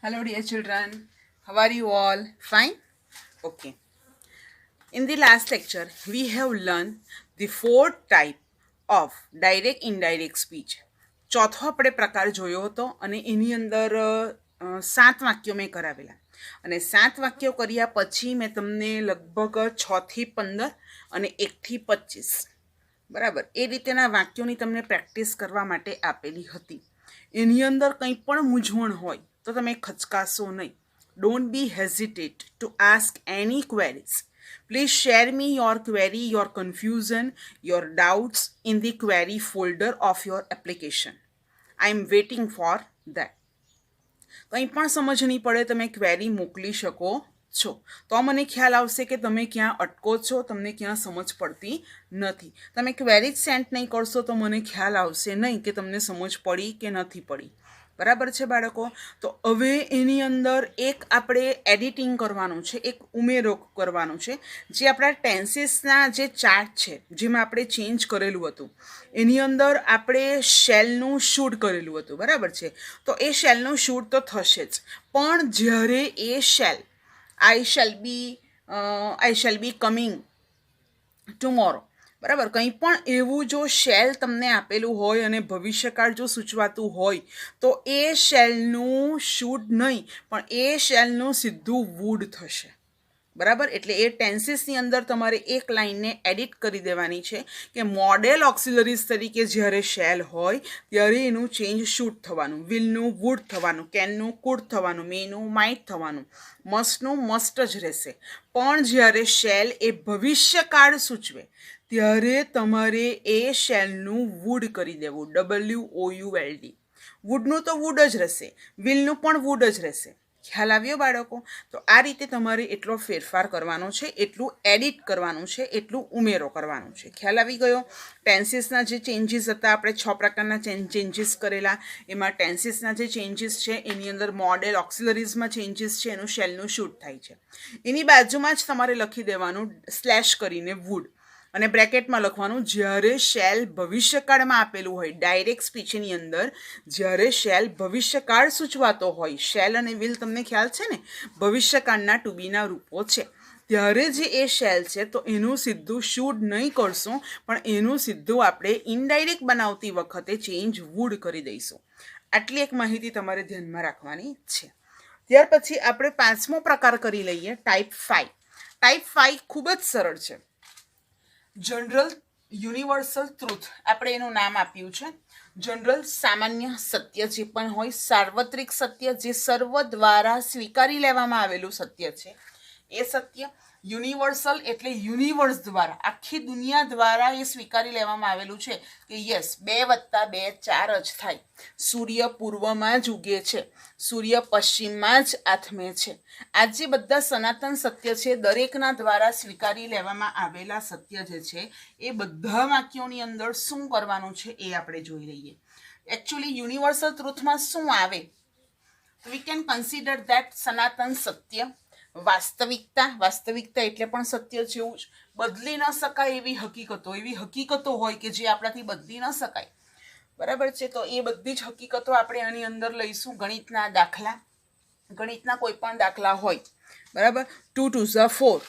Hello, dear children. How are you all? Fine? Okay. In the last lecture, we have learned the fourth type of direct indirect speech. ચોથો આપણે પ્રકાર જોયો હતો અને એની અંદર 7 વાક્યો મેં કરાવેલા અને 7 વાક્યો કર્યા પછી મેં તમને લગભગ 6 થી 15 અને 1 થી 25 બરાબર એ રીતેના વાક્યોની તમને પ્રેક્ટિસ કરવા માટે આપેલી હતી. એની અંદર કંઈ પણ મૂંઝવણ હોય તો તમે ખચકાશો નહીં. Don't be hesitate to ask any queries. Please share me your query, your confusion, your doubts in the query folder of your application. I am waiting for that. કંઈ પણ સમજ નહીં પડે તમે ક્વેરી મોકલી શકો છો તો મને ખ્યાલ આવશે કે તમે ક્યાં અટકો છો, તમને ક્યાં સમજ પડતી નથી. તમે ક્વેરી જ સેન્ડ નહીં કરશો તો મને ખ્યાલ આવશે નહીં કે તમને સમજ પડી કે નથી પડી. બરાબર છે બાળકો? તો હવે એની અંદર એક આપણે એડિટિંગ કરવાનું છે, એક ઉમેરો કરવાનો છે. જે આપણા ટેન્સીસના જે ચાર્ટ છે જેમાં આપણે ચેન્જ કરેલું હતું એની અંદર આપણે શેલનું શૂટ કરેલું હતું. બરાબર છે? તો એ શેલનું શૂટ તો થશે જ, પણ જ્યારે એ shall I shall be coming tomorrow, બરાબર, કંઈ પણ એવું જો શેલ તમને આપેલું હોય અને ભવિષ્યકાળ જો સૂચવાતું હોય તો એ શેલનું શૂટ નહીં પણ એ શેલનું સીધું વુડ થશે. બરાબર? એટલે એ ટેન્સીસની અંદર તમારે એક લાઇનને એડિટ કરી દેવાની છે કે મોડેલ ઓક્સિલરીઝ તરીકે જ્યારે શેલ હોય ત્યારે એનું ચેન્જ શૂટ થવાનું, વિલનું વુડ થવાનું, કેનનું કુડ થવાનું, મેનું માઇટ થવાનું, મસ્ટનું મસ્ટ જ રહેશે. પણ જ્યારે શેલ એ ભવિષ્યકાળ સૂચવે ત્યારે તમારે એ શેલનું વુડ કરી દેવું, WOULD. વુડનું તો વુડ જ રહેશે, વિલનું પણ વુડ જ રહેશે. ખ્યાલ આવ્યો બાળકો? તો આ રીતે તમારે એટલો ફેરફાર કરવાનો છે, એટલું એડિટ કરવાનું છે, એટલું ઉમેરો કરવાનું છે. ખ્યાલ આવી ગયો? ટેન્સીસના જે ચેન્જીસ હતા, આપણે 6 પ્રકારના ચેન્જીસ કરેલા, એમાં ટેન્સીસના જે ચેન્જીસ છે એની અંદર મોડેલ ઓક્સિલરીઝમાં ચેન્જીસ છે, એનું શેલનું શૂટ થાય છે. એની બાજુમાં જ તમારે લખી દેવાનું સ્લેશ કરીને વુડ અને બ્રેકેટમાં લખવાનું જ્યારે શેલ ભવિષ્યકાળમાં આપેલું હોય. ડાયરેક્ટ સ્પીચની અંદર જ્યારે શેલ ભવિષ્યકાળ સૂચવાતો હોય, શેલ અને વિલ તમને ખ્યાલ છે ને, ભવિષ્યકાળના ટુ બીના રૂપો છે, ત્યારે જે એ શેલ છે તો એનું સીધું શૂડ નહીં કરશું પણ એનું સીધું આપણે ઇનડાયરેક્ટ બનાવતી વખતે ચેન્જ વુડ કરી દઈશું. આટલી એક માહિતી તમારે ધ્યાનમાં રાખવાની છે. ત્યાર પછી આપણે 5મો પ્રકાર કરી લઈએ, ટાઈપ 5. ટાઈપ 5 ખૂબ જ સરળ છે. જનરલ યુનિવર્સલ ટ્રુથ આપણે એનું નામ આપ્યું છે. જનરલ સામાન્ય સત્ય જે પણ હોય, સાર્વત્રિક સત્ય જે સર્વ દ્વારા સ્વીકારી લેવામાં આવેલું સત્ય છે એ સત્ય. યુનિવર્સલ એટલે યુનિવર્સ દ્વારા, આખી દુનિયા દ્વારા એ સ્વીકારી લેવામાં આવેલું છે કે યસ 2 + 2 4 જ થાય. સૂર્ય પૂર્વમાં જ ઉગે છે, સૂર્ય પશ્ચિમમાં જ આથમે છે. આ જે બધા સનાતન સત્ય છે દરેકના દ્વારા સ્વીકારી લેવામાં આવેલા સત્ય જે છે એ બધા વાક્યોની અંદર શું કરવાનું છે એ આપણે જોઈ લઈએ. એકચ્યુઅલી યુનિવર્સલ ટ્રુથમાં શું આવે? વી કેન કન્સિડર ધેટ સનાતન સત્ય, વાસ્તવિકતા એટલે પણ સત્ય જેવું જ, બદલી ન શકાય એવી હકીકતો હોય કે જે આપણાથી બદલી ન શકાય. બરાબર છે? તો એ બધી જ હકીકતો આપણે આની અંદર લઈશું. ગણિતના દાખલા, ગણિતના કોઈ પણ દાખલા હોય, બરાબર, 2 * 2 = 4,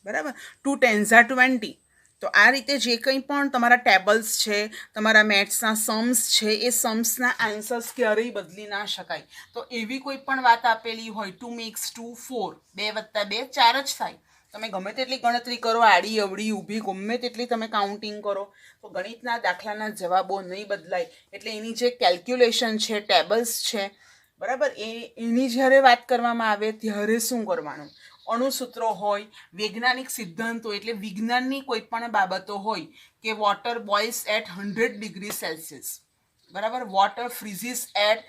બરાબર, 2 × 10 = 20. તો આ રીતે જે કંઈ પણ તમારા ટેબલ્સ છે, તમારા મેથ્સના સમ્સ છે, એ સમ્સના આન્સર્સ ક્યારેય બદલી ના શકાય. તો એવી કોઈ પણ વાત આપેલી હોય, 2 × 2 = 4, 2 + 2 = 4 જ થાય. તમે ગમે તેટલી ગણતરી કરો, આડી અવળી ઊભી ગમે તેટલી તમે કાઉન્ટિંગ કરો, તો ગણિતના દાખલાના જવાબો નહીં બદલાય. એટલે એની જે કેલ્ક્યુલેશન છે, ટેબલ્સ છે, બરાબર, એની જ્યારે વાત કરવામાં આવે ત્યારે શું કરવાનું? અણુસૂત્રો હોય, વૈજ્ઞાનિક સિદ્ધાંતો એટલે વિજ્ઞાનની કોઈ પણ બાબતો હોય કે વોટર બોઇલ્સ એટ 100°C, બરાબર, વોટર ફ્રીઝીસ એટ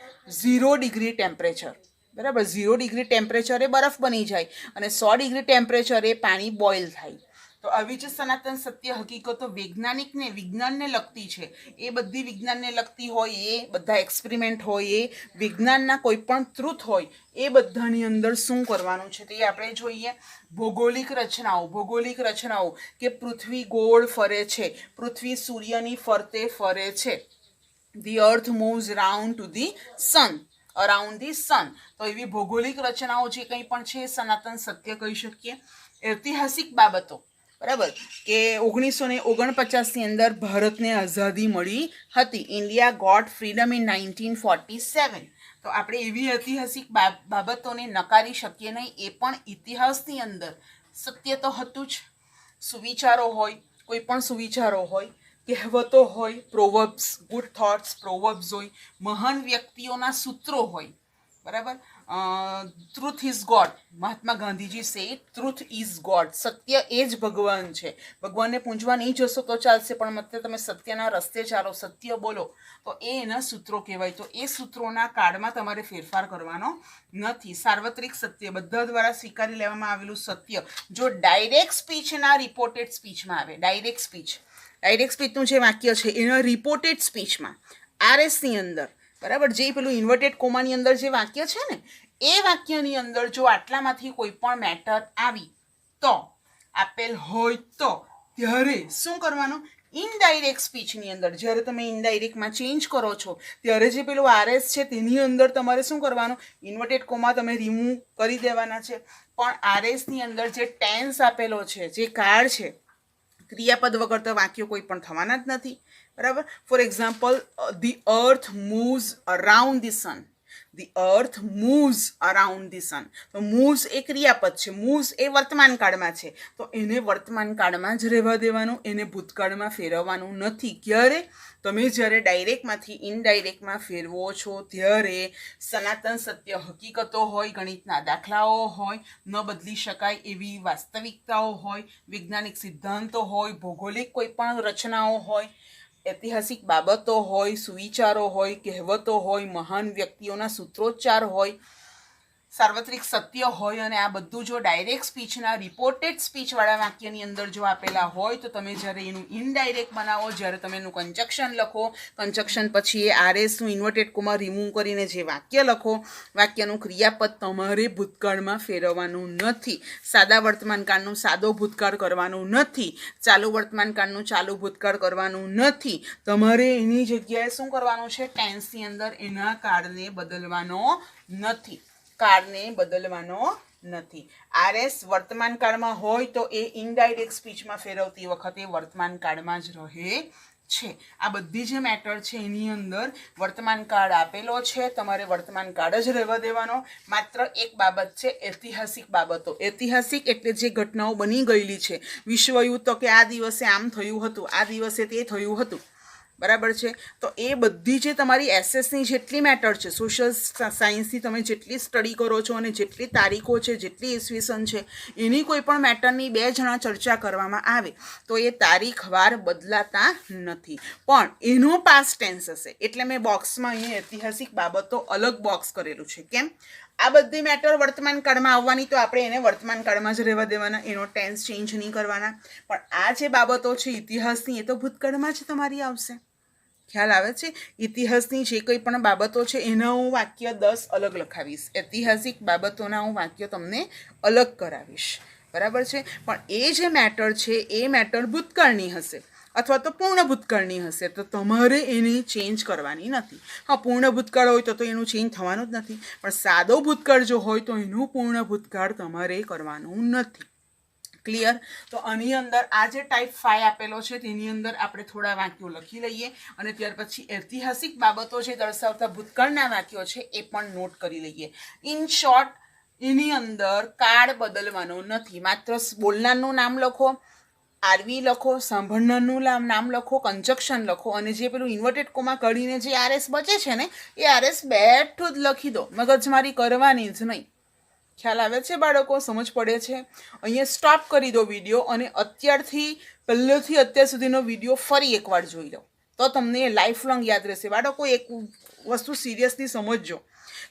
0° ટેમ્પરેચર, બરાબર, 0° ટેમ્પરેચરે બરફ બની જાય અને 100° ટેમ્પરેચરે પાણી બોઇલ થાય. તો આવી જ સનાતન સત્ય હકીકતો વિજ્ઞાનને લગતી છે. એ બધી વિજ્ઞાનને લગતી હોય, એ બધા એક્સપેરિમેન્ટ હોય, એ વિજ્ઞાનના કોઈ પણ ટ્રુથ હોય, એ બધાની અંદર શું કરવાનું છે તે આપણે જોઈએ. ભૌગોલિક રચનાઓ કે પૃથ્વી ગોળ ફરે છે, પૃથ્વી સૂર્યની ફરતે ફરે છે. The earth moves round to the sun. Around the sun. તો એવી ભૌગોલિક રચનાઓ જે કંઈ પણ છે સનાતન સત્ય કહી શકીએ. ઐતિહાસિક બાબતો, બરાબર, કે 1949ની અંદર ભારતને આઝાદી મળી હતી. India got freedom in 1947. તો આપણે એવી ઐતિહાસિક બાબતોને નકારી શકીએ નહીં. એ પણ ઇતિહાસની અંદર સત્ય તો હતું જ. સુવિચારો હોય, કોઈ પણ સુવિચારો હોય, કહેવતો હોય, પ્રોવર્બ્સ, ગુડ થોટ્સ, પ્રોવર્બ્સ હોય, મહાન વ્યક્તિઓના સૂત્રો હોય, બરાબર. Truth is God. Mahatma Gandhiji say truth is God. સત્ય એ જ ભગવાન છે. ભગવાનને પૂંજવા નહીં જશો તો ચાલશે, પણ મતલબ તમે સત્યના રસ્તે ચાલો, સત્ય બોલો, તો એ એના સૂત્રો કહેવાય. તો એ સૂત્રોના કાળમાં તમારે ફેરફાર કરવાનો નથી. સાર્વત્રિક સત્ય, બધા દ્વારા સ્વીકારી લેવામાં આવેલું સત્ય જો ડાયરેક્ટ સ્પીચના રિપોર્ટેડ સ્પીચમાં આવે, ડાયરેક્ટ સ્પીચનું જે વાક્ય છે એના રિપોર્ટેડ સ્પીચમાં આરએસની અંદર, બરાબર, જે પેલું ઇન્વર્ટેડ કોમાની અંદર જે વાક્ય છે ને એ વાક્યની અંદર જો આટલામાંથી કોઈ પણ મેટર આવી તો આપેલ હોય તો ત્યારે શું કરવાનું? ઇનડાયરેક્ટ સ્પીચની અંદર જ્યારે તમે ઇનડાયરેક્ટમાં ચેન્જ કરો છો ત્યારે જે પેલું આરએસ છે તેની અંદર તમારે શું કરવાનું? ઇન્વર્ટેડ કોમા તમે રિમૂવ કરી દેવાના છે. પણ આરએસની અંદર જે ટેન્સ આપેલો છે, જે કાળ છે, ક્રિયાપદ વગર તો વાક્યો કોઈ પણ થવાના જ નથી, બરાબર. For example, the earth moves around the sun. The earth moves around the sun. તો મૂવ્સ એ ક્રિયાપદ છે, મૂવ્સ એ વર્તમાન કાળમાં છે, તો એને વર્તમાન કાળમાં જ રહેવા દેવાનું, એને ભૂતકાળમાં ફેરવવાનું નથી. ક્યારે? તમે જ્યારે ડાયરેક્ટમાંથી ઇનડાયરેક્ટમાં ફેરવો છો ત્યારે સનાતન સત્ય હકીકતો હોય, ગણિતના દાખલાઓ હોય, ન બદલી શકાય એવી વાસ્તવિકતાઓ હોય, વૈજ્ઞાનિક સિદ્ધાંતો હોય, ભૌગોલિક કોઈ પણ રચનાઓ હોય, ઐતિહાસિક બાબતો હોય, સુવિચારો હોય, કહેવતો હોય, મહાન વ્યક્તિઓના સૂત્રોચ્ચાર હોય, સાર્વત્રિક સત્ય હોય, અને આ બધું જો ડાયરેક્ટ સ્પીચના રિપોર્ટેડ સ્પીચવાળા વાક્યની અંદર જો આપેલા હોય તો તમે જ્યારે એનું ઇનડાયરેક્ટ બનાવો, જ્યારે તમે એનું કંજક્શન લખો, કંજક્શન પછી એ આરએસનું ઇન્વર્ટેડ કોમા રિમૂવ કરીને જે વાક્ય લખો, વાક્યનું ક્રિયાપદ તમારે ભૂતકાળમાં ફેરવવાનું નથી. સાદા વર્તમાનકાળનું સાદો ભૂતકાળ કરવાનું નથી. ચાલુ વર્તમાનકાળનું ચાલુ ભૂતકાળ કરવાનું નથી. તમારે એની જગ્યાએ શું કરવાનું છે? ટેન્સની અંદર એના કાળને બદલવાનો નથી. આરએસ વર્તમાન કાળમાં હોય તો એ ઇનડાયરેક્ટ સ્પીચમાં ફેરવતી વખતે વર્તમાન કાળમાં જ રહે છે. આ બધી જે મેટર છે એની અંદર વર્તમાન કાળ આપેલો છે, તમારે વર્તમાન કાળ જ રહેવા દેવાનો. માત્ર એક બાબત છે ઐતિહાસિક બાબતો. ઐતિહાસિક એટલે જે ઘટનાઓ બની ગયેલી છે, વિશ્વયુદ્ધ, તો કે આ દિવસે આમ થયું હતું, આ દિવસે તે થયું હતું, બરાબર છે. તો એ બધી જે તમારી એસએસની જેટલી મેટર છે, સોશિયલ સાયન્સની તમે જેટલી સ્ટડી કરો છો અને જેટલી તારીખો છે, જેટલી ઈસવીસન છે, એની કોઈ પણ મેટરની બે જણા ચર્ચા કરવામાં આવે તો એ તારીખ વાર બદલાતા નથી, પણ એનો પાસ્ટ ટેન્સ હશે. એટલે મેં બોક્સમાં અહીંયા ઐતિહાસિક બાબતો અલગ બોક્સ કરેલું છે. કેમ? આ બધી મેટર વર્તમાન કાળમાં આવવાની, તો આપણે એને વર્તમાન કાળમાં જ રહેવા દેવાના, એનો ટેન્સ ચેન્જ નહીં કરવાના. પણ આ જે બાબતો છે ઇતિહાસની, એ તો ભૂતકાળમાં જ તમારી આવશે. ખ્યાલ આવે છે? ઇતિહાસની જે કંઈ પણ બાબતો છે એના હું વાક્ય 10 અલગ લખાવીશ. ઐતિહાસિક બાબતોના હું વાક્ય તમને અલગ કરાવીશ, બરાબર છે. પણ એ જે મેટર છે એ મેટર ભૂતકાળની હશે અથવા તો પૂર્ણ ભૂતકાળની હશે, તો તમારે એને ચેન્જ કરવાની નથી. હા, પૂર્ણ ભૂતકાળ હોય તો એનું ચેન્જ થવાનું જ નથી, પણ સાદો ભૂતકાળ જો હોય તો એનું પૂર્ણ ભૂતકાળ તમારે કરવાનું નથી. ક્લિયર? તો આની અંદર આ જે ટાઈપ 5 આપેલો છે તેની અંદર આપણે થોડા વાક્યો લખી લઈએ અને ત્યાર પછી ઐતિહાસિક બાબતો જે દર્શાવતા ભૂતકાળના વાક્યો છે એ પણ નોટ કરી લઈએ. ઇન શોર્ટ, એની અંદર કાળ બદલવાનો નથી. માત્ર બોલનારનું નામ લખો, આરવી લખો, સાંભળનારનું નામ લખો, કંજક્શન લખો, અને જે પેલું ઇન્વર્ટેડ કોમા કરીને જે આરએસ બચે છે ને એ આરએસ બેઠું જ લખી દો. મગજમારી કરવાની જ નહીં. ખ્યાલ આવે છે બાળકો? સમજ પડે છે? અહીંયા સ્ટોપ કરી દો વિડીયો અને અત્યારથી પહેલેથી અત્યાર સુધીનો વિડીયો ફરી એકવાર જોઈ લો, તો તમને લાઈફ લોંગ યાદ રહેશે. બાળકો, એક વસ્તુ સિરિયસલી સમજજો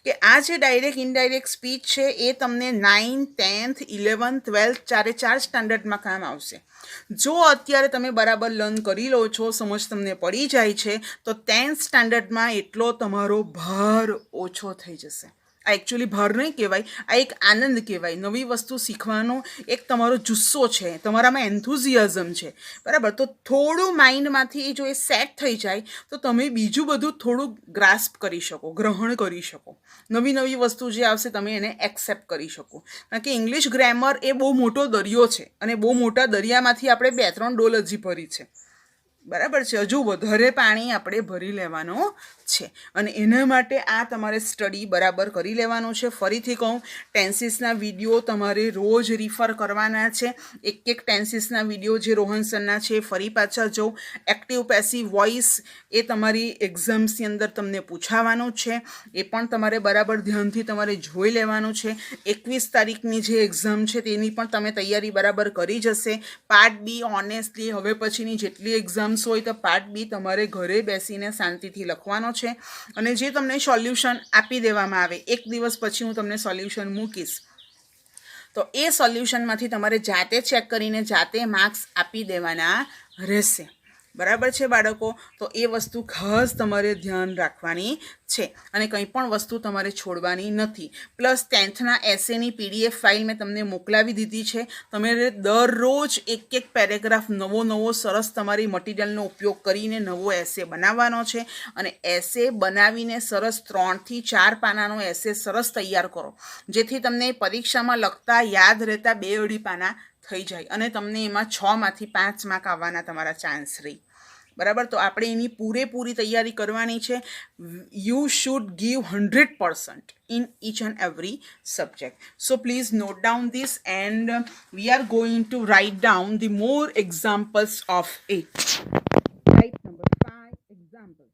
કે આ જે ડાયરેક્ટ ઇનડાયરેક્ટ સ્પીચ છે એ તમને 9th, 10th, 11th, 12th ચારે 4 સ્ટાન્ડર્ડમાં કામ આવશે. જો અત્યારે તમે બરાબર લર્ન કરી લો છો, સમજ તમને પડી જાય છે, તો 10th સ્ટાન્ડર્ડમાં એટલો તમારો ભાર ઓછો થઈ જશે. આ એકચ્યુઅલી ભાર નહીં કહેવાય, આ એક આનંદ કહેવાય. નવી વસ્તુ શીખવાનો એક તમારો જુસ્સો છે, તમારામાં એન્થુઝિયાઝમ છે, બરાબર. તો થોડું માઇન્ડમાંથી જો એ સેટ થઈ જાય તો તમે બીજું બધું થોડું ગ્રાસ્પ કરી શકો, ગ્રહણ કરી શકો. નવી નવી વસ્તુ જે આવશે તમે એને એક્સેપ્ટ કરી શકો. કારણ કે ઇંગ્લિશ ગ્રામર એ બહુ મોટો દરિયો છે અને બહુ મોટા દરિયામાંથી આપણે 2-3 ડોલ હજી ભરી છે, બરાબર છે. હજુ વધારે પાણી આપણે ભરી લેવાનો છે અને એના માટે આ તમારે સ્ટડી બરાબર કરી લેવાનું છે. ફરીથી કહું, ટેન્સીસના વિડીયો તમારે રોજ રિફર કરવાના છે. એક ટેન્સીસના વિડીયો જે રોહન સરના છે ફરી પાછા જો. એક્ટિવ પેસિવ વોઇસ એ તમારી એક્ઝામ્સની અંદર તમને પૂછાવાનું છે, એ પણ તમારે બરાબર ધ્યાનથી તમારે જોઈ લેવાનું છે. 21 તારીખની જે એક્ઝામ છે તેની પણ તમે તૈયારી બરાબર કરી જશે. પાર્ટ બી ઓનેસ્ટલી હવે પછીની જેટલી એક્ઝામ્સ હોય તો પાર્ટ બી તમારે ઘરે બેસીને શાંતિથી લખવાનો છે અને જે તમને સોલ્યુશન આપી દેવામાં આવે, એક દિવસ પછી હું તમને સોલ્યુશન મૂકીશ, તો એ સોલ્યુશનમાંથી તમારે જાતે ચેક કરીને જાતે માર્ક્સ આપી દેવાના રહેશે, બરાબર છે બાળકો. તો એ વસ્તુ ખાસ તમારે ધ્યાન રાખવાની છે અને કંઈ પણ વસ્તુ તમારે છોડવાની નથી. પ્લસ 10થના એસેની PDF ફાઇલ મેં તમને મોકલાવી દીધી છે. તમારે દરરોજ એક પેરેગ્રાફ નવો સરસ તમારી મટીરિયલનો ઉપયોગ કરીને નવો એસે બનાવવાનો છે અને એસે બનાવીને સરસ 3થી 4 પાનાનો એસે સરસ તૈયાર કરો, જેથી તમને પરીક્ષામાં લખતા યાદ રહેતા 2-2.5 પાના થઈ જાય અને તમને એમાં 6માંથી 5 માર્ક આવવાના તમારા ચાન્સ રહી, બરાબર. તો આપણે એની પૂરેપૂરી તૈયારી કરવાની છે. You should give 100% in each and every subject. So please note down this and we are going to write down the more examples of it. Write number 5 examples.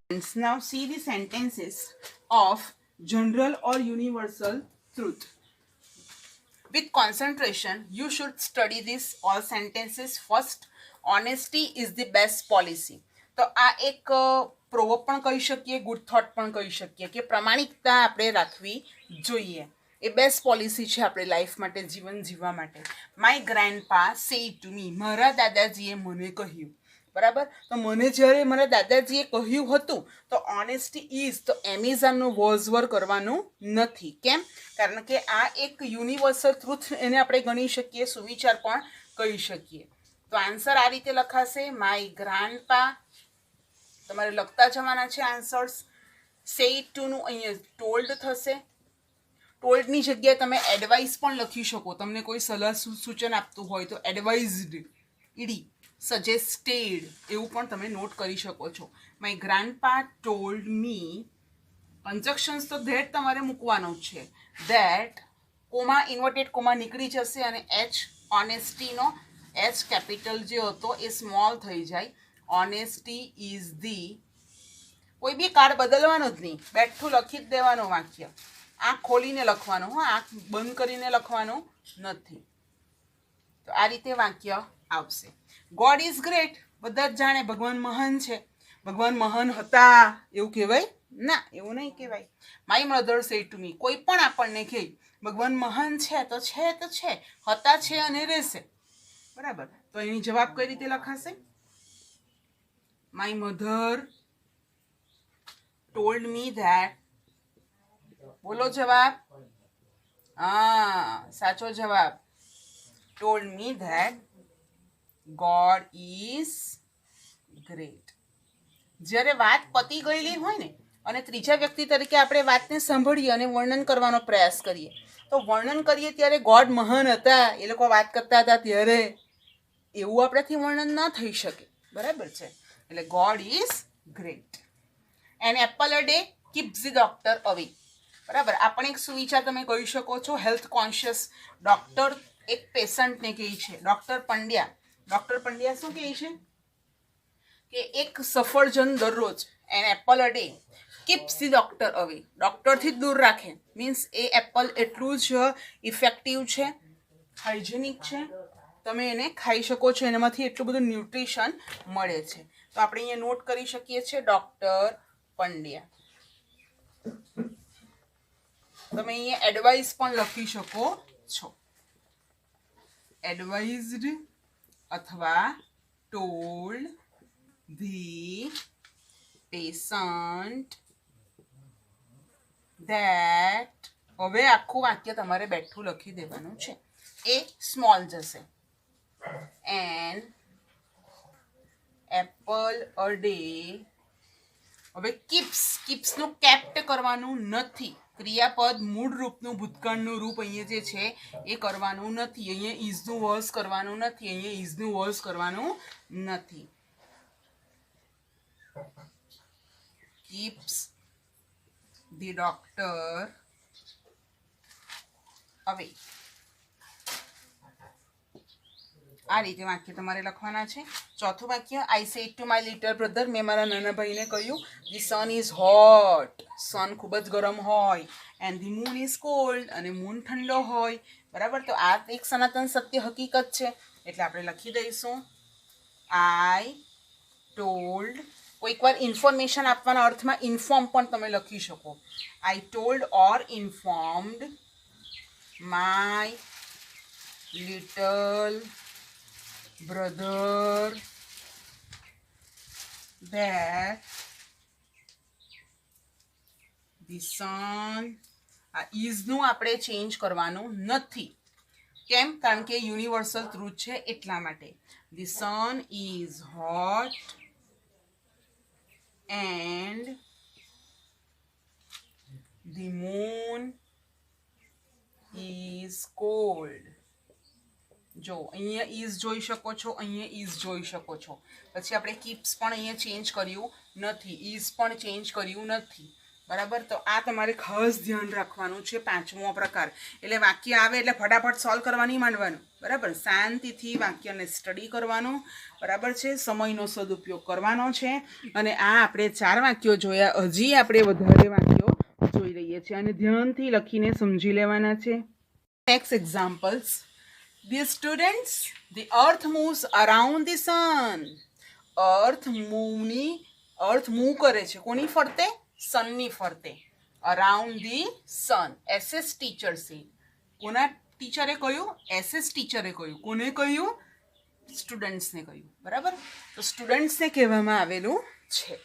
And now see the sentences of general or universal truth. With concentration, you should study this all sentences first. Honesty is the best policy. તો આ એક proverb પણ કહી શકીએ, good thought પણ કહી શકીએ કે પ્રમાણિકતા આપણે રાખવી જોઈએ. એ બેસ્ટ પોલિસી છે આપણે લાઈફ માટે, જીવન જીવવા માટે. માય ગ્રેન્ડપા સેડ ટુ મી, મારા દાદાજીએ મને કહ્યું, બરાબર. તો મને જ્યારે મારા દાદાજીએ કહ્યું હતું તો ઓનેસ્ટી ઇઝ, તો એમેઝોનનું વોઝવર કરવાનું નથી. કેમ? કારણ કે આ એક યુનિવર્સલ ટ્રુથ એને આપણે ગણી શકીએ, સુવિચાર પણ કહી શકીએ. તો આન્સર આ રીતે લખાશે, માય ગ્રાન્ડપા. તમારે લખતા જવાના છે આન્સર્સ. સેડ ટુનું અહીંયા ટોલ્ડ થશે. ટોલ્ડની જગ્યાએ તમે એડવાઇસ પણ લખી શકો. તમને કોઈ સલાહ સૂચન આપતું હોય તો એડવાઇઝડ, ઈડી, સજેસ્ટેડ એવું પણ તમે નોટ કરી શકો છો. માય ગ્રાન્ડપા ટોલ્ડ મી. કન્જક્શન્સ તો ધેટ તમારે મૂકવાનો છે. ધેટ, કોમા, ઇન્વર્ટેડ કોમા નીકળી જશે અને એચ, ઓનેસ્ટીનો એચ કેપિટલ જે હતો એ સ્મોલ થઈ જાય. ઓનેસ્ટી ઇઝ ધી, કોઈ બી કાર્ડ બદલવાનું જ નહીં, બેઠું લખી જ દેવાનું વાક્ય. આંખ ખોલીને લખવાનું, હા, આંખ બંધ કરીને લખવાનું નથી. તો આ રીતે વાક્ય આવશે. ગોડ ઇઝ ગ્રેટ, બધા જ જાણે ભગવાન મહાન છે. ભગવાન મહાન હતા એવું કહેવાય? ના, એવું નહીં કહેવાય. My mother said to me, કોઈ પણ આપણને કહે ભગવાન મહાન છે તો છે તો છે, હતા છે અને રહેશે, બરાબર. તો એની જવાબ કઈ રીતે લખાશે? My mother told me that, બોલો જવાબ. હા, સાચો જવાબ. Told me that God is great. જ્યારે વાત પતી ગયેલી હોય ને અને ત્રીજા વ્યક્તિ તરીકે આપણે વાતને સાંભળીએ અને વર્ણન કરવાનો પ્રયાસ કરીએ, તો વર્ણન કરીએ ત્યારે ગોડ મહાન હતા, એ લોકો વાત કરતા હતા ત્યારે, એવું આપણાથી વર્ણન ન થઈ શકે, બરાબર છે. એટલે God is great. An apple a day keeps the doctor અવે, બરાબર. આ પણ એક સુવિચાર તમે કહી શકો છો. હેલ્થ કોન્શિયસ ડોક્ટર એક પેશન્ટને કહે છે. ડોક્ટર પંડ્યા શું કહે છે કે એક સફરજન દરરોજ, an apple a day keeps the doctor અવે, ડોક્ટરથી જ દૂર રાખે. મીન્સ એ એપલ એટલું જ ઇફેક્ટિવ છે, હાઇજેનિક છે, તમે એને ખાઈ શકો છો, એનામાંથી એટલું બધું ન્યુટ્રિશન મળે છે. તો આપણે અહીંયા નોટ કરી શકીએ છીએ ડોક્ટર પંડ્યા. તમે અહીંયા એડવાઇસ પણ લખી શકો છો. એડવાઇઝડ અથવા ટોલ્ડ ધી પેશન્ટ ધેટ, હવે આખું વાક્ય તમારે બેઠું લખી દેવાનું છે. એ સ્મોલ જશે. An apple a day. હવે કીપ્સનું કેપ્ટ કરવાનું નથી. ક્રિયાપદ મૂળ રૂપનું ભૂતકાળનું રૂપ અહીંયા જે છે એ કરવાનું નથી. અહીંયા ઇઝનું વોઝ કરવાનું નથી. અહીંયા ઇઝનું વોઝ કરવાનું નથી. keeps the doctor away. આ રીતે વાક્ય તમારે લખવાના છે. ચોથું વાક્ય, I said to my little brother, મેં મારા નાના ભાઈને કહ્યું, ધી સન ઇઝ હોટ, સન ખૂબ જ ગરમ હોય, and the moon is called, અને મૂન ઠંડો હોય. બરાબર, તો આ એક સનાતન સત્ય હકીકત છે, એટલે આપણે લખી દઈશું આઈ ટોલ્ડ. કોઈક વાર ઇન્ફોર્મેશન આપવાના અર્થમાં ઇન્ફોર્મ પણ તમે લખી શકો. આઈ told or informed my little brother that the sun. આ ઇઝનું આપણે ચેન્જ કરવાનું નથી. કેમ? કારણ કે યુનિવર્સલ ટ્રુથ છે એટલા માટે. The sun is hot and the moon is cold. જો અહીંયા ઇઝ જોઈ શકો છો, અહીંયા ઇઝ જોઈ શકો છો. પછી આપણે કીપ્સ પણ અહીંયા ચેન્જ કર્યું નથી, ઇઝ પણ ચેન્જ કર્યું નથી. બરાબર, તો આ તમારે ખાસ ધ્યાન રાખવાનું છે. પાંચમો પ્રકાર, એટલે વાક્ય આવે એટલે ફટાફટ સોલ્વ કરવા નહીં માંડવાનું. બરાબર, શાંતિથી વાક્યને સ્ટડી કરવાનું. બરાબર છે, સમયનો સદુપયોગ કરવાનો છે. અને આ આપણે 4 વાક્યો જોયા, હજી આપણે વધારે વાક્યો જોઈ રહીએ છીએ અને ધ્યાનથી લખીને સમજી લેવાના છે. Next examples. The students, the earth moves around the sun. Earth move કરે છે કોની ફરતે? સનની ફરતે. Around the sun. SS teacher said. કોના ટીચરે કહ્યું? SS ટીચરે કહ્યું. કોને કહ્યું? સ્ટુડન્ટ્સને કહ્યું. બરાબર, તો સ્ટુડન્ટ્સને કહેવામાં આવેલું છે.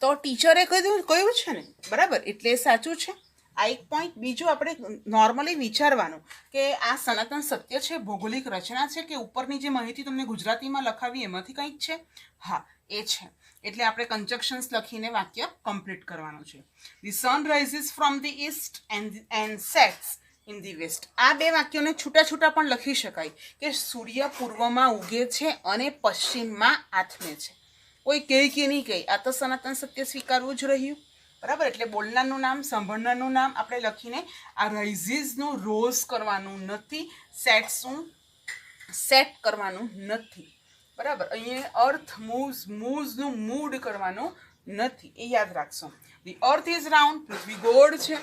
તો ટીચરે કહ્યું છે ને, બરાબર, એટલે સાચું છે. આ એક પોઈન્ટ. બીજું, આપણે નોર્મલી વિચારવાનું કે આ સનાતન સત્ય છે, ભૌગોલિક રચના છે, કે ઉપરની જે માહિતી તમને ગુજરાતીમાં લખાવી એમાંથી કંઈક છે? હા, એ છે. એટલે આપણે કન્જક્શન્સ લખીને વાક્ય કમ્પ્લીટ કરવાનું છે. The sun rises from the east and sets in the west. આ બે વાક્યોને છૂટા છૂટા પણ લખી શકાય કે સૂર્ય પૂર્વમાં ઉગે છે અને પશ્ચિમમાં આથમે છે. કોઈ કહે કે નહીં કહે, આ તો સનાતન સત્ય સ્વીકારવું જ રહ્યું. બરાબર, એટલે બોલનારનું નામ, સાંભળનારનું નામ આપણે લખીને આ રાઇઝિસનું રોઝ કરવાનું નથી, સેટ કરવાનું નથી. બરાબર, અહીંયા અર્થ મૂવ્સનું મૂડ કરવાનું નથી, એ યાદ રાખશો. ધી અર્થ ઇઝ રાઉન્ડ, પૃથ્વી ગોળ છે.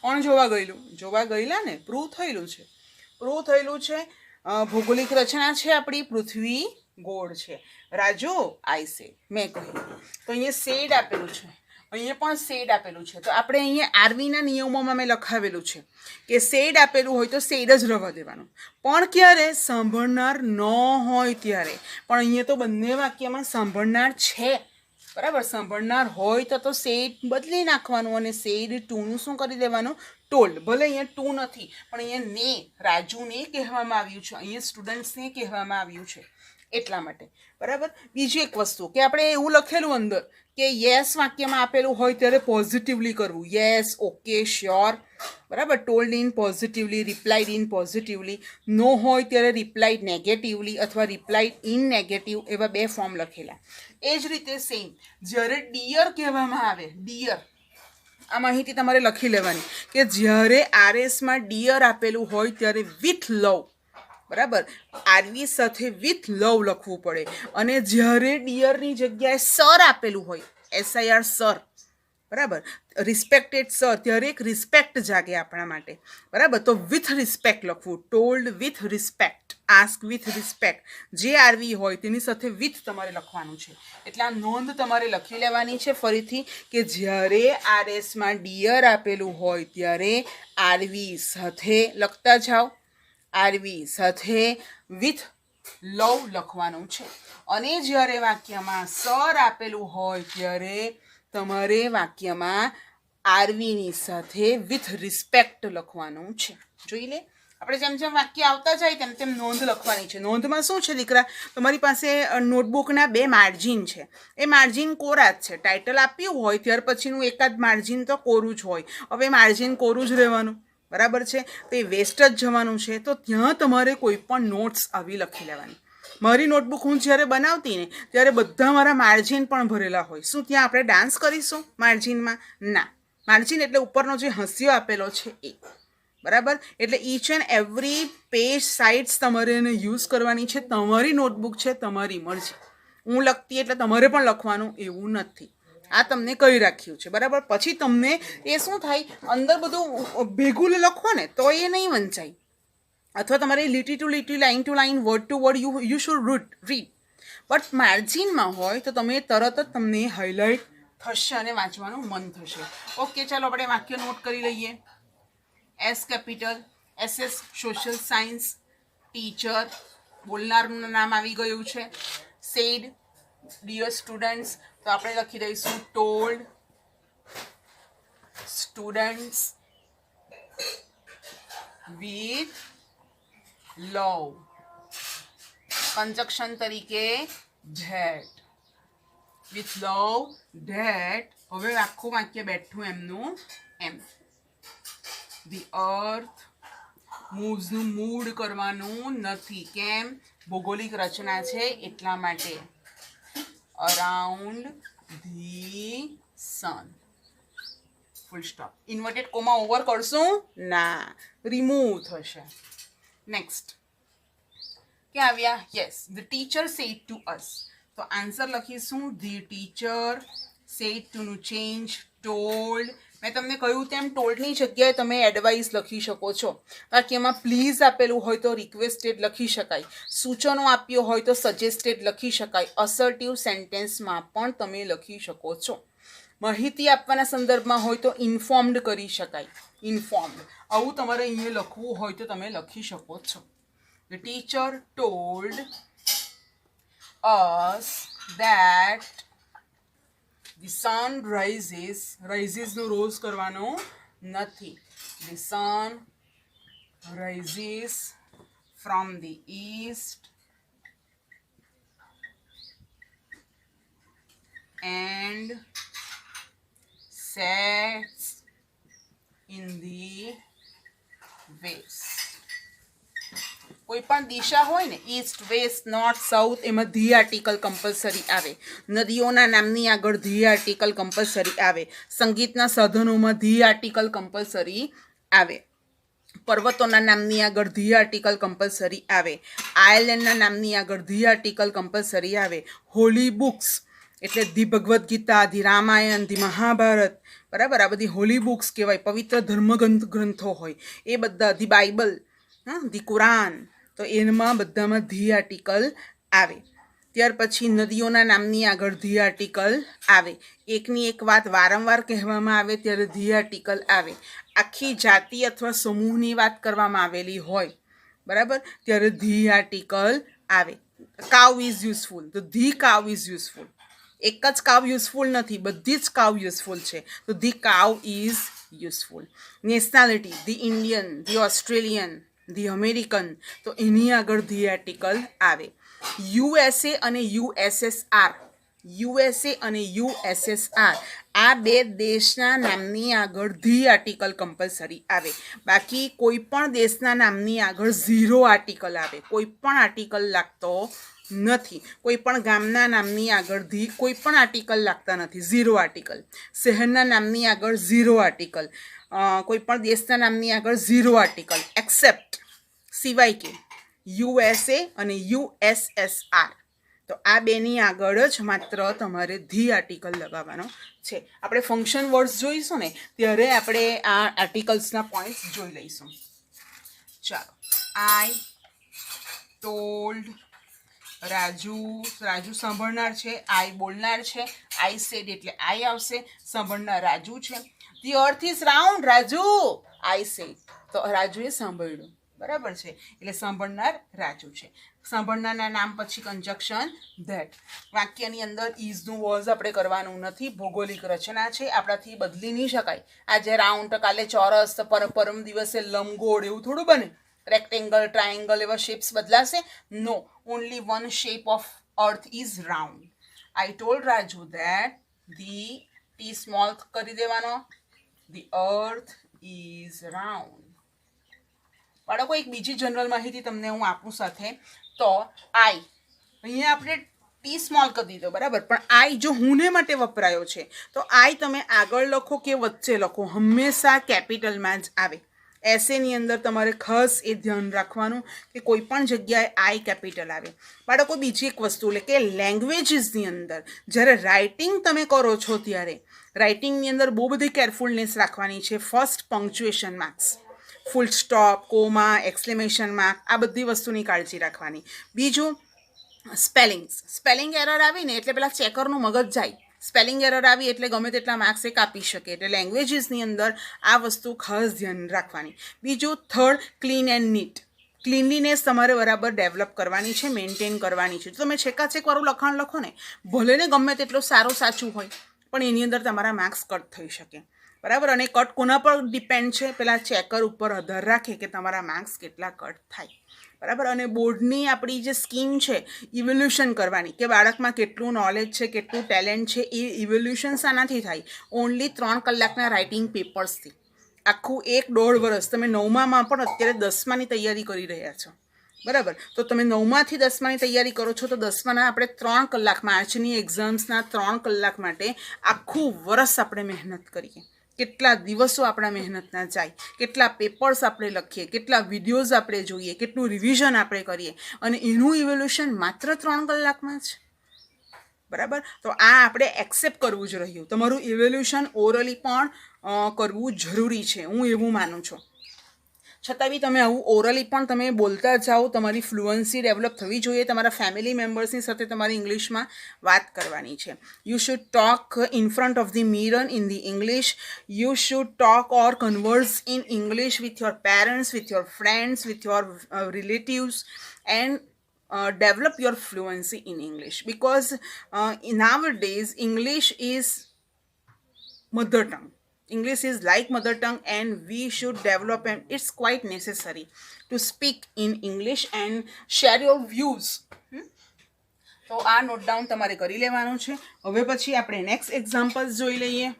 કોણ જોવા ગયેલું? જોવા ગયેલા ને, પ્રૂવ થયેલું છે. ભૌગોલિક રચના છે આપણી, પૃથ્વી ગોળ છે. રાજુ, આઈ સેડ, મેં કહ્યું. તો અહીંયા સેડ આપેલું છે, અહીંયા પણ સેડ આપેલું છે. તો આપણે અહીંયા આરવીના નિયમોમાં મેં લખાવેલું છે કે સેડ આપેલું હોય તો સેડ જ રહેવા દેવાનું. પણ ક્યારે? સાંભળનાર ન હોય ત્યારે. પણ અહીંયા તો બંને વાક્યમાં સાંભળનાર છે. બરાબર, સાંભળનાર હોય તો સેડ બદલી નાખવાનું અને સેડ ટુનું શું કરી દેવાનું? ટોલ્ડ. ભલે અહીંયા ટુ નથી, પણ અહીંયા ને, રાજુને કહેવામાં આવ્યું છે, અહીંયા સ્ટુડન્ટ્સને કહેવામાં આવ્યું છે એટલા માટે. બરાબર, બીજી એક વસ્તુ કે આપણે એવું લખેલું અંદર કે યસ વાક્યમાં આપેલું હોય ત્યારે પોઝિટિવલી કરવું. Yes, okay, sure. બરાબર, told in positively, replied in positively. No હોય ત્યારે રિપ્લાઇડ નેગેટિવલી અથવા રિપ્લાઇડ ઇન નેગેટિવ, એવા 2 ફોર્મ લખેલા. એ જ રીતે સેમ જ્યારે ડિયર કહેવામાં આવે, ડિયર, આ માહિતી તમારે લખી લેવાની કે જ્યારે આરએસમાં ડિયર આપેલું હોય ત્યારે વિથ લવ. બરાબર, આરવી સાથે વિથ લવ લખવું પડે. અને જ્યારે ડિયરની જગ્યાએ સર આપેલું હોય, SIR સર, બરાબર, રિસ્પેક્ટેડ સર, ત્યારે એક રિસ્પેક્ટ જાગે આપણા માટે. બરાબર, તો વિથ રિસ્પેક્ટ લખવું. Told with respect, ask with respect. જે આરવી હોય તેની સાથે વિથ તમારે લખવાનું છે. એટલે આ નોંધ તમારે લખી લેવાની છે ફરીથી કે જ્યારે આરએસમાં ડિયર આપેલું હોય ત્યારે આરવી સાથે લખતા જાઓ, આરવી સાથે વિથ લવ લખવાનું છે. અને જ્યારે વાક્યમાં સર આપેલું હોય ત્યારે તમારે વાક્યમાં આરવીની સાથે વિથ રિસ્પેક્ટ લખવાનું છે. જોઈ લે, આપણે જેમ જેમ વાક્ય આવતા જાય તેમ તેમ નોંધ લખવાની છે. નોંધમાં શું છે દીકરા, તમારી પાસે નોટબુકના 2 માર્જિન છે. એ માર્જિન કોરા જ છે. ટાઇટલ આપ્યું હોય ત્યાર પછીનું એકાદ માર્જિન તો કોરું જ હોય. હવે માર્જિન કોરું જ રહેવાનું, બરાબર છે. તો એ વેસ્ટ જ જવાનું છે. તો ત્યાં તમારે કોઈ પણ નોટ્સ આવી લખી લેવાની. મારી નોટબુક હું જ્યારે બનાવતી ને ત્યારે બધા મારા માર્જિન પણ ભરેલા હોય. શું ત્યાં આપણે ડાન્સ કરીશું માર્જિનમાં? ના. માર્જિન એટલે ઉપરનો જે હંસિયો આપેલો છે એ, બરાબર. એટલે each and every page sides તમારે એને યુઝ કરવાની છે. તમારી નોટબુક છે, તમારી મરજી. હું લખતી એટલે તમારે પણ લખવાનું એવું નથી. આ તમને કહી રાખ્યું છે, બરાબર. પછી તમને એ શું થાય, અંદર બધું ભેગું લખો ને તો એ નહીં વંચાય. અથવા તમારે લીટી ટુ લીટી, line to line, word to word you should read. But માર્જિનમાં હોય તો તમે તરત જ તમને હાઇલાઇટ થશે અને વાંચવાનું મન થશે. ઓકે, ચાલો આપણે વાક્ય નોટ કરી લઈએ. S capital, SS social science, teacher બોલનારનું નામ આવી ગયું છે. સેડ, ડિયર સ્ટુડન્ટ્સ, તો આપણે લખી દઈશું told students with love. Conjunction તરીકે ધેટ, વિથ લવ ધેટ. હવે આખું વાક્ય બેઠું એમનું એમ. ધી અર્થ મૂવ્સનું મૂડ કરવાનું નથી. કેમ? ભૌગોલિક રચના છે એટલા માટે. Around the sun. Full stop. Inverted comma over કરશું ના, રિમૂવ થશે. નેક્સ્ટ ક્યાં આવ્યા? Yes, the teacher said to us. તો આન્સર લખીશું ધી ટીચર સેડ ટુનું ચેન્જ ટોલ્ડ. મેં તમને કહ્યું તેમ ટોલ્ડની જગ્યાએ તમે એડવાઇસ લખી શકો છો. વાક્યમાં પ્લીઝ આપેલું હોય તો રિક્વેસ્ટેડ લખી શકાય. સૂચનો આપ્યો હોય તો સજેસ્ટેડ લખી શકાય. અસર્ટિવ સેન્ટેન્સમાં પણ તમે લખી શકો છો. માહિતી આપવાના સંદર્ભમાં હોય તો ઇન્ફોર્મ્ડ કરી શકાય. ઇન્ફોર્મ્ડ આવું તમારે અહીંયા લખવું હોય તો તમે લખી શકો છો. The teacher told us that the sun rises નો રોઝ કરવાનો નથી. The sun rises from the east and sets in the west. કોઈ પણ દિશા હોય ને, ઈસ્ટ, વેસ્ટ, નોર્થ, સાઉથ, એમાં ધી આર્ટિકલ કમ્પલસરી આવે. નદીઓના નામની આગળ ધી આર્ટિકલ કમ્પલસરી આવે. સંગીતના સાધનોમાં ધી આર્ટિકલ કમ્પલસરી આવે. પર્વતોના નામની આગળ ધી આર્ટિકલ કમ્પલસરી આવે. આયર્લેન્ડના નામની આગળ ધી આર્ટિકલ કમ્પલસરી આવે. હોલી બુક્સ એટલે the Bhagavad Gita, the Ramayana, the Mahabharata, બરાબર. આ બધી હોલી બુક્સ કહેવાય. પવિત્ર ધર્મગ્રંથો હોય એ બધા. ધી બાઇબલ, ધી કુરાન, તો એમાં બધામાં ધી આર્ટિકલ આવે. ત્યાર પછી નદીઓના નામની આગળ ધી આર્ટિકલ આવે. એકની એક વાત વારંવાર કહેવામાં આવે ત્યારે ધી આર્ટિકલ આવે. આખી જાતિ અથવા સમૂહની વાત કરવામાં આવેલી હોય, બરાબર, ત્યારે ધી આર્ટિકલ આવે. કાવ ઇઝ યુઝફુલ, તો ધી કાવ ઇઝ યુઝફુલ. એક જ કાવ યુઝફુલ નથી, બધી જ કાવ યુઝફુલ છે, તો the cow is useful. Nationality, the Indian, the Australian, the American, તો એની આગળ ધી આર્ટિકલ આવે. USA અને USSR, USA અને USSR, આ બે દેશના નામની આગળ ધી આર્ટિકલ કમ્પલસરી આવે. બાકી કોઈ પણ દેશના નામની આગળ ઝીરો આર્ટિકલ આવે. કોઈ પણ આર્ટિકલ લાગતો નથી. કોઈ પણ ગામના નામની આગળ કોઈ પણ આર્ટિકલ લાગતા નથી, ઝીરો આર્ટિકલ. શહેરના નામની આગળ ઝીરો આર્ટિકલ. કોઈ પણ દેશના નામની આગળ ઝીરો આર્ટિકલ, એક્સેપ્ટ, સિવાય કે USA અને USSR. તો આ બેની આગળ જ માત્ર તમારે ધી આર્ટિકલ લગાવવાનો છે. આપણે ફંક્શન વર્ડ્સ જોઈશું ને ત્યારે આપણે આ આર્ટિકલ્સના પોઈન્ટ્સ જોઈ લઈશું. ચાલો. આઈ ટોલ્ડ રાજુ, રાજુ સાંભળનાર છે, આઈ બોલનાર છે, આઈ સેડ એટલે આઈ આવશે, સાંભળનાર રાજુ છે. The earth is round, Raju, I said, તો રાજુએ સાંભળ્યું, બરાબર છે, એટલે સાંભળનાર રાજુ છે. સાંભળનારના નામ પછી કંજક્શન ધેટ. વાક્યની અંદર ઇઝનું વોઝ આપણે કરવાનું નથી. ભૌગોલિક રચના છે, આપણાથી બદલી નહીં શકાય. આજે રાઉન્ડ તો કાલે ચોરસ તો પરમ દિવસે લંબગોળ એવું થોડું બને. રેક્ટેંગલ, ટ્રાયેંગલ એવા શેપ્સ બદલાશે? No, only one shape of earth is round. I told Raju that the T small કરી દેવાનો, ધી અર્થ ઇઝ રાઉન્ડ. બાળકો એક બીજી જનરલ માહિતી તમને હું આપું સાથે. તો આઈ અહીંયા આપણે ટી સ્મોલ કરી દીધો બરાબર, પણ આઈ જો હુંને માટે વપરાયો છે તો આઈ તમે આગળ લખો કે વચ્ચે લખો, હંમેશા કેપિટલમાં જ આવે. એસેની અંદર તમારે ખાસ એ ધ્યાન રાખવાનું કે કોઈ પણ જગ્યાએ આઈ કેપિટલ આવે. બાળકો બીજી એક વસ્તુ એટલે કે લેંગ્વેજીસની અંદર જ્યારે રાઇટિંગ તમે કરો છો ત્યારે રાઇટિંગની અંદર બહુ બધી કેરફુલનેસ રાખવાની છે. First punctuation marks, full stop, comma, exclamation mark, આ બધી વસ્તુની કાળજી રાખવાની. બીજું સ્પેલિંગ એરર આવીને એટલે પેલા ચેકરનું મગજ જાય. સ્પેલિંગ એરર આવી એટલે ગમે તેટલા માર્ક્સ એ કાપી શકે. એટલે લેંગ્વેજીસની અંદર આ વસ્તુ ખાસ ધ્યાન રાખવાની. બીજું third, clean and neat. Cleanliness તમારે બરાબર ડેવલપ કરવાની છે, મેન્ટેન કરવાની છે. જો તમે છેકાછેકવાળું લખાણ લખો ને, ભલે ને ગમે તેટલું સાચું હોય, પણ એની અંદર તમારા માર્ક્સ કટ થઈ શકે બરાબર. અને કટ કોના પર ડિપેન્ડ છે? પેલા ચેકર ઉપર આધાર રાખે કે તમારા માર્ક્સ કેટલા કટ થાય બરાબર. અને બોર્ડની આપણી જે સ્કીમ છે ઇવોલ્યુશન કરવાની કે બાળકમાં કેટલું નોલેજ છે, કેટલું ટેલેન્ટ છે, એ ઇવોલ્યુશન શાનાથી થાય? ઓનલી 3 કલાકના રાઇટિંગ પેપર્સથી. આખું 1-1.5 વર્ષ તમે 9મામાં પણ અત્યારે 10માની તૈયારી કરી રહ્યા છો બરાબર. તો તમે 9માંથી 10માની તૈયારી કરો છો તો 10માના આપણે 3 કલાક, માર્ચની એક્ઝામ્સના 3 કલાક માટે આખું વર્ષ આપણે મહેનત કરીએ. કેટલા દિવસો આપણા મહેનતના જાય, કેટલા પેપર્સ આપણે લખીએ, કેટલા વિડીયોઝ આપણે જોઈએ, કેટલું રિવિઝન આપણે કરીએ, અને એનું ઇવોલ્યુશન માત્ર 3 કલાકમાં જ બરાબર. તો આ આપણે એક્સેપ્ટ કરવું જ રહ્યું. તમારું ઇવોલ્યુશન ઓરલી પણ કરવું જરૂરી છે, હું એવું માનું છું. છતાં બી તમે આવું ઓરલી પણ તમે બોલતા જાઓ, તમારી ફ્લુઅન્સી ડેવલપ થવી જોઈએ. તમારા ફેમિલી મેમ્બર્સની સાથે તમારી ઇંગ્લિશમાં વાત કરવાની છે. You should talk in front of the mirror in the English. You should talk or કન્વર્સ in English with your parents, with your friends, with your relatives, and develop your fluency in English, because nowadays English is mother tongue. English is like mother tongue, and we should develop, and it's quite necessary to speak in English and share your views. તો આ note down તમારે કરી લેવાનું છે. હવે પછી આપણે next examples જોઈ લઈએ.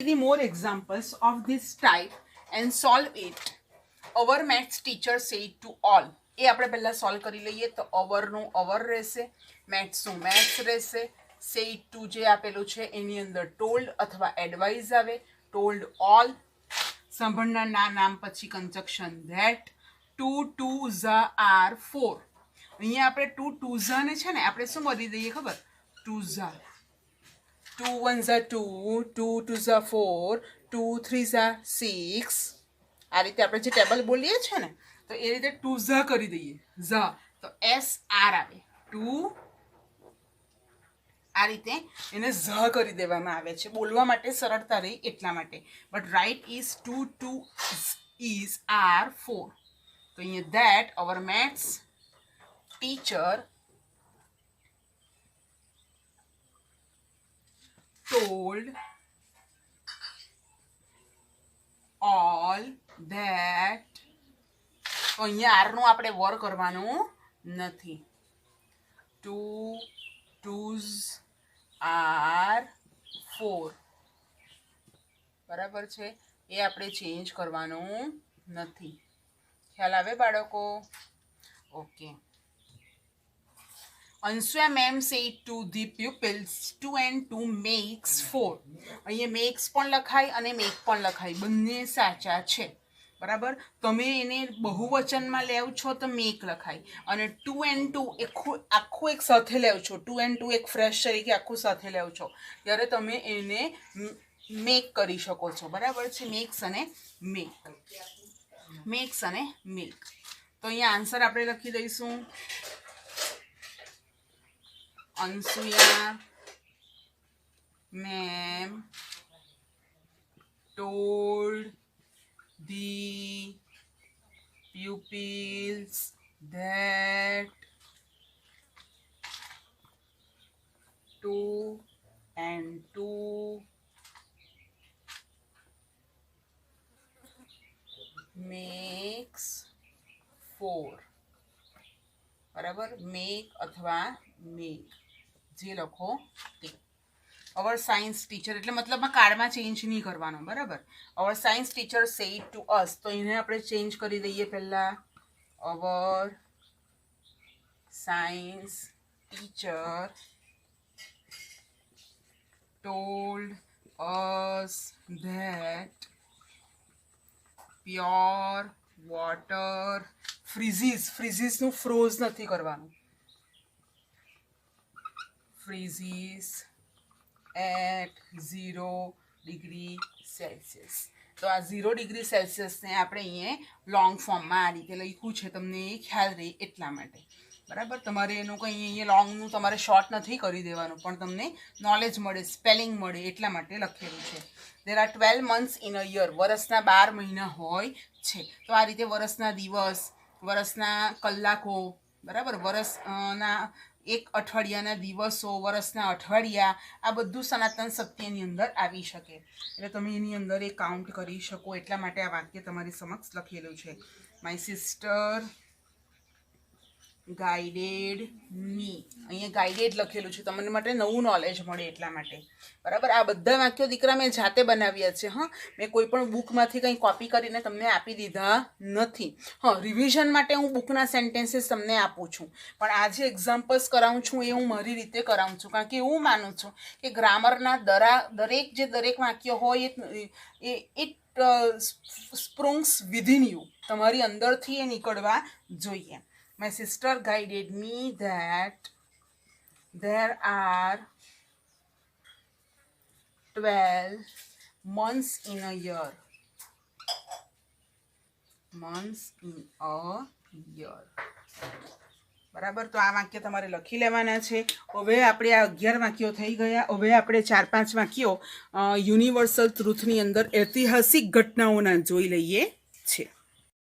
The more examples of this type and solve it. Our maths teacher said to all. એ આપણે પહેલા સોલ્વ કરી લઈએ. તો અવરનું અવર રહેશે, મેથ્સનું મેથ્સ રહેશે. સેડ ટુ જે આપેલું છે એની અંદર ટોલ્ડ અથવા એડવાઇઝ આવે. Told all. સાંભળનારના નામ પછી કંજક્શન ધેટ. 2 2s are 4. અહીંયા આપણે 2 2s ને છે ને આપણે શું કરી દઈએ ખબર? 2s, 2 1s 2, 2 2s 4, 2 3s 6. આ રીતે આપણે જે ટેબલ બોલીએ છીએ ને તો એ રીતે 2s કરી દઈએ. ઝ તો SR આવે. 2 આ રીતે એને ઝ કરી દેવામાં આવે છે, બોલવા માટે સરળતા રહી એટલા માટે. But right is 2 2 is are 4. તો અહીંયા that our maths teacher told all that. તો અહીંયા આરનું આપણે વર કરવાનું નથી. 2 2s are 4 બરાબર છે, એ આપણે ચેન્જ કરવાનું નથી. ખ્યાલ આવે બાળકો? Okay. Ansua ma'am said to the pupils 2 and 2 makes 4. અહીંયા makes પણ લખાય અને make પણ લખાય, બંને સાચા છે બરાબર. તમે એને બહુવચનમાં લેવ છો તો make લખાય, અને 2 and 2 આખું એક સાથે લેવ છો, 2 and 2 એક ફ્રેશ તરીકે આખું સાથે લેવ છો ત્યારે તમે એને make કરી શકો છો બરાબર છે. makes અને make, makes અને make. તો અહીંયા આન્સર આપણે લખી દઈશું. Ansuya ma'am told the pupils that two and two makes four. બરાબર, મેક અથવા મેક જે લખો તે. અવર સાયન્સ ટીચર એટલે મતલબમાં કાર્ડમાં ચેન્જ નહીં કરવાનો. બરાબર, our science teacher said to us, તો એને આપણે ચેન્જ કરી દઈએ પહેલા. Our science teacher told us that pure water freezes નું ફ્રોઝ નથી કરવાનું. freezes at 0 degree Celsius. તો આ 0 ડિગ્રી સેલ્સિયસને આપણે અહીંયા લોંગ ફોર્મમાં આ રીતે લખ્યું છે, તમને એ ખ્યાલ રહે એટલા માટે. બરાબર, તમારે એનું કંઈ અહીંયા લોંગનું તમારે શોર્ટ નથી કરી દેવાનું, પણ તમને નોલેજ મળે, સ્પેલિંગ મળે એટલા માટે લખેલું છે. There are 12 months in a year. વર્ષના 12 મહિના હોય છે. તો આ રીતે વર્ષના દિવસ, વર્ષના કલાકો, બરાબર, વર્ષના એક અઠવાડિયાના દિવસો, વર્ષના અઠવાડિયા, આ બધું સનાતન સત્યની અંદર આવી શકે. એટલે તમે એની અંદર એ કાઉન્ટ કરી શકો એટલા માટે આ વાક્ય તમારી સમક્ષ લખેલું છે. માય સિસ્ટર ગાઈડેડ મી. અહીંયા ગાઈડેડ લખેલું છે, તમને માટે નવું નોલેજ મળે એટલા માટે. બરાબર, આ બધા વાક્યો દીકરા મેં જાતે બનાવ્યા છે. હા, મેં કોઈ પણ બુકમાંથી કંઈ કોપી કરીને તમને આપી દીધા નથી. હા, રિવિઝન માટે હું બુકના સેન્ટેન્સીસ તમને આપું છું, પણ આ જે એક્ઝામ્પલ્સ કરાવું છું એ હું મારી રીતે કરાવું છું, કારણ કે એવું માનું છું કે ગ્રામરના દરેક વાક્ય હોય એ ઇટ સ્પ્રુંગ્સ વિધિન યુ, તમારી અંદરથી એ નીકળવા જોઈએ. My sister guided me that there are 12 months in a year. Months in a year. બરાબર, તો આ વાક્ય તમારે લખી લેવાના છે. હવે આપણે આ 11 વાક્યો થઈ ગયા. હવે આપણે 4-5 વાક્યો યુનિવર્સલ ટ્રુથની અંદર ઐતિહાસિક ઘટનાઓના જોઈ લઈએ છે.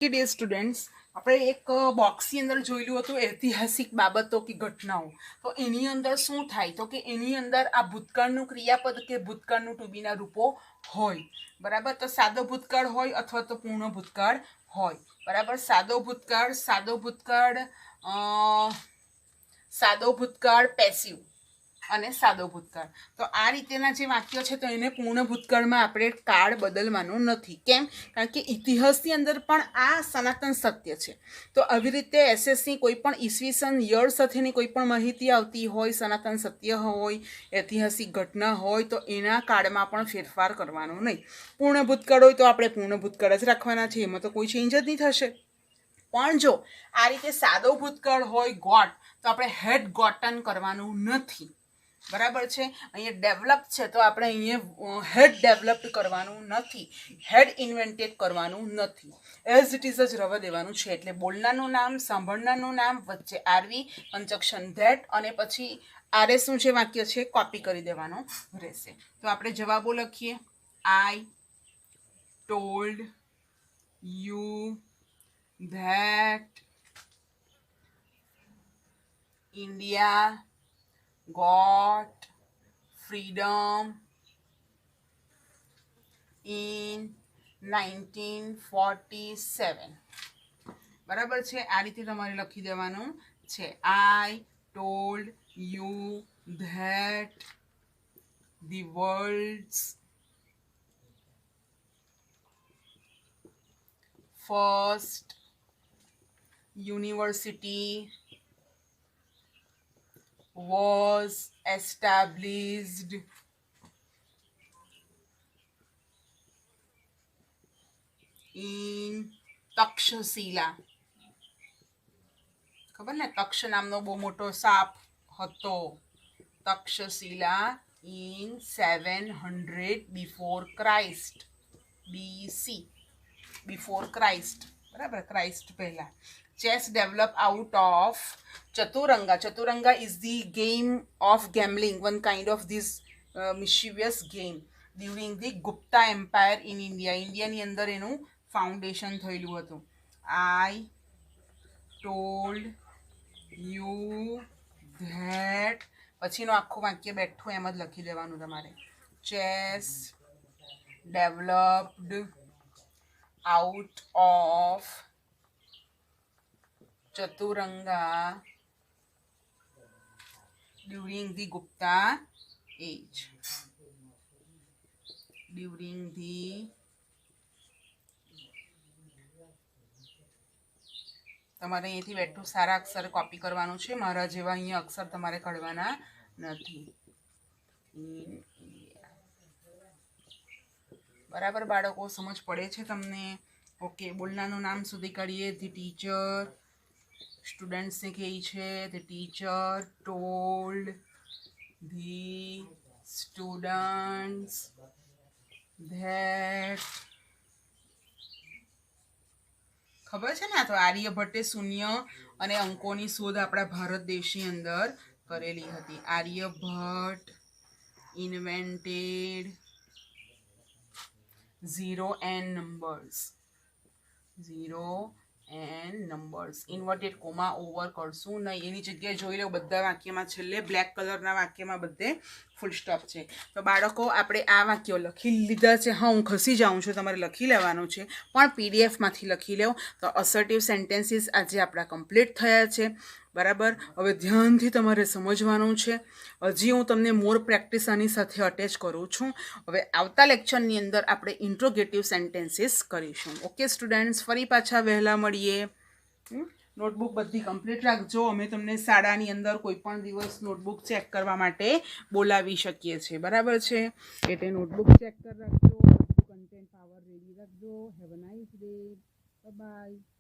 ડિયર સ્ટુડન્ટ્સ, આપણે એક બોક્સની અંદર જોયેલું હતું ઐતિહાસિક બાબતો કે ઘટનાઓ. તો એની અંદર શું થાય, તો કે એની અંદર આ ભૂતકાળનું ક્રિયાપદ કે ભૂતકાળનું ટુ બીના રૂપો હોય. બરાબર, તો સાદો ભૂતકાળ હોય અથવા તો પૂર્ણ ભૂતકાળ હોય. બરાબર, સાદો ભૂતકાળ પેસિવ અને સાદો ભૂતકાળ. તો આ રીતેના જે વાક્યો છે તો એને પૂર્ણ ભૂતકાળમાં આપણે કાળ બદલવાનો નથી. કેમ? કારણ કે ઇતિહાસની અંદર પણ આ સનાતન સત્ય છે. તો આવી રીતે એસએસની કોઈ પણ ઈસવીસન યર સાથેની કોઈ પણ માહિતી આવતી હોય, સનાતન સત્ય હોય, ઐતિહાસિક ઘટના હોય, તો એના કાળમાં પણ ફેરફાર કરવાનો નહીં. પૂર્ણ ભૂતકાળ હોય તો આપણે પૂર્ણ ભૂતકાળ જ રાખવાના છે, એમાં તો કોઈ ચેન્જ જ નહીં થશે. પણ જો આ રીતે સાદો ભૂતકાળ હોય ગોટ, તો આપણે હેડ ગોટન કરવાનું નથી. બરાબર છે, અહીંયા ડેવલપ છે તો આપણે અહીંયા હેડ ડેવલપ્ડ કરવાનું નથી, હેડ ઇન્વેન્ટેડ કરવાનું નથી, એઝ ઇટ ઇઝ જ રવા દેવાનું છે. એટલે બોલનારનું નામ, સાંભળનારનું નામ, વચ્ચે આરવી, પંચક્ષણ ધેટ, અને પછી આરએસનું જે વાક્ય છે કોપી કરી દેવાનું રહેશે. તો આપણે જવાબો લખીએ. આઈ told you that India got freedom in 1947. બરાબર છે, આ રીતે તમારે લખી દેવાનું છે. I told you that the world's first university was established in Takshashila. ખબર ને, તક્ષ નામનો બહુ મોટો સાપ હતો. Takshashila in 700 before Christ, BC, before Christ. બરાબર, ક્રાઇસ્ટ પહેલા. Chess develop out of Chaturanga. Chaturanga is the game of gambling, one kind of this mischievous game during the Gupta empire in India. ઇન્ડિયાની અંદર એનું ફાઉન્ડેશન થયેલું હતું. I told you that પછીનું આખું વાક્ય બેઠું એમ જ લખી દેવાનું તમારે. Chess developed out of Chaturanga during the Gupta age. During the તમારે અહીંથી બેઠું સારા અક્ષર કોપી કરવાનું છે. મારા જેવા અહીંયા અક્ષર તમારે કાઢવાના નથી. બરાબર બાળકો, સમજ પડે છે તમને? ઓકે, બોલનાનું નામ સુધી કાઢીએ. ધી ટીચર, સ્ટુડન્ટ્સને કહે છે the teacher told the students that. ખબર છે ને? આ તો આર્યભટ્ટે શૂન્ય અને અંકોની શોધ આપણા ભારત દેશની અંદર કરેલી હતી. Aryabhata invented 0 and numbers. 0 and numbers. Inverted comma over કરશું નહીં. એની જગ્યાએ જોઈ લો બધા વાક્યમાં છેલ્લે બ્લેક કલરના વાક્યમાં બધે ફૂલ સ્ટોપ છે. તો બાળકો આપણે આ વાક્યો લખી લીધા છે. હા, હું ખસી જાઉં છું, તમારે લખી લેવાનું છે, પણ પીડીએફમાંથી લખી લેવો. તો અસર્ટિવ સેન્ટેન્સીસ આજે આપણા કમ્પ્લીટ થયા છે. બરાબર, હવે ધ્યાનથી તમારે સમજવાનું છે. હજી હું તમને મોર પ્રેક્ટિસ આની સાથે અટેચ કરું છું. હવે આવતા લેક્ચરની અંદર આપણે ઇન્ટ્રોગેટિવ સેન્ટેન્સીસ કરીશું. ઓકે સ્ટુડન્ટ્સ, ફરી પાછા વહેલા મળીએ. નોટબુક બધી કમ્પ્લીટ રાખજો. અમે તમને શાળાની અંદર કોઈ પણ દિવસ નોટબુક ચેક કરવા માટે બોલાવી શકીએ છીએ. બરાબર છે? એટલે નોટબુક ચેક કરી રાખજો. કન્ટેન્ટ પાવર રેડી રાખજો. Have a nice day. By.